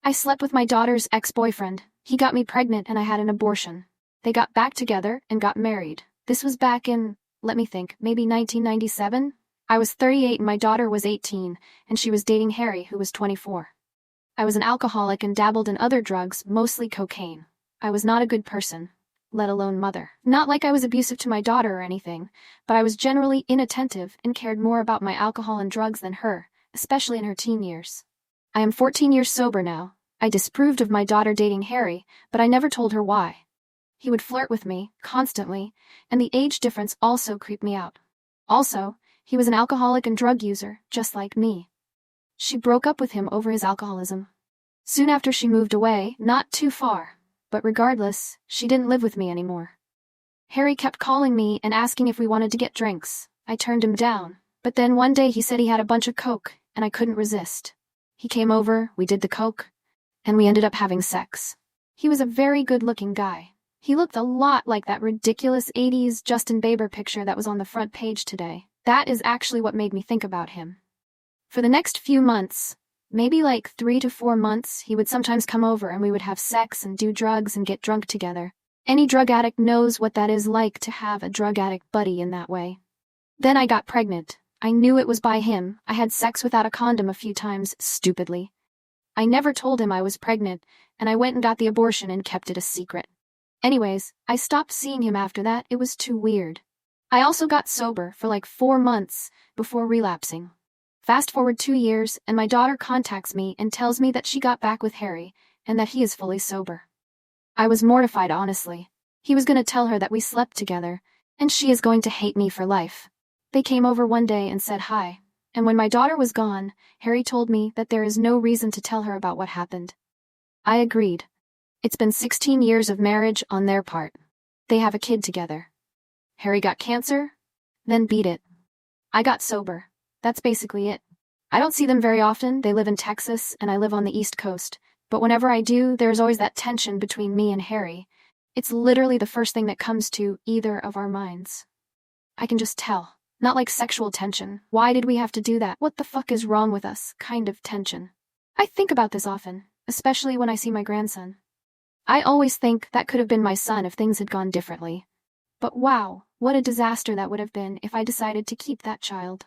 I slept with my daughter's ex-boyfriend. He got me pregnant and I had an abortion. They got back together and got married. This was back in, let me think, maybe 1997? I was 38 and my daughter was 18, and she was dating Harry, who was 24. I was an alcoholic and dabbled in other drugs, mostly cocaine. I was not a good person, let alone mother. Not like I was abusive to my daughter or anything, but I was generally inattentive and cared more about my alcohol and drugs than her, especially in her teen years. I am 14 years sober now. I disapproved of my daughter dating Harry, but I never told her why. He would flirt with me, constantly, and the age difference also creeped me out. Also, he was an alcoholic and drug user, just like me. She broke up with him over his alcoholism. Soon after she moved away, not too far, but regardless, she didn't live with me anymore. Harry kept calling me and asking if we wanted to get drinks. I turned him down, but then one day he said he had a bunch of coke, and I couldn't resist. He came over, we did the coke, and we ended up having sex. He was a very good-looking guy. He looked a lot like that ridiculous 80s Justin Bieber picture that was on the front page today. That is actually what made me think about him. For the next few months, maybe like 3 to 4 months, he would sometimes come over and we would have sex and do drugs and get drunk together. Any drug addict knows what that is like to have a drug addict buddy in that way. Then I got pregnant. I knew it was by him. I had sex without a condom a few times, stupidly. I never told him I was pregnant, and I went and got the abortion and kept it a secret. Anyways, I stopped seeing him after that. It was too weird. I also got sober for like 4 months before relapsing. Fast forward 2 years, and my daughter contacts me and tells me that she got back with Harry, and that he is fully sober. I was mortified, honestly. He was going to tell her that we slept together, and she is going to hate me for life. They came over one day and said hi, and when my daughter was gone, Harry told me that there is no reason to tell her about what happened. I agreed. It's been 16 years of marriage on their part. They have a kid together. Harry got cancer, then beat it. I got sober. That's basically it. I don't see them very often. They live in Texas and I live on the East Coast, but whenever I do, there's always that tension between me and Harry. It's literally the first thing that comes to either of our minds. I can just tell. Not like sexual tension. Why did we have to do that? What the fuck is wrong with us? Kind of tension. I think about this often, especially when I see my grandson. I always think that could have been my son if things had gone differently. But wow, what a disaster that would have been if I decided to keep that child.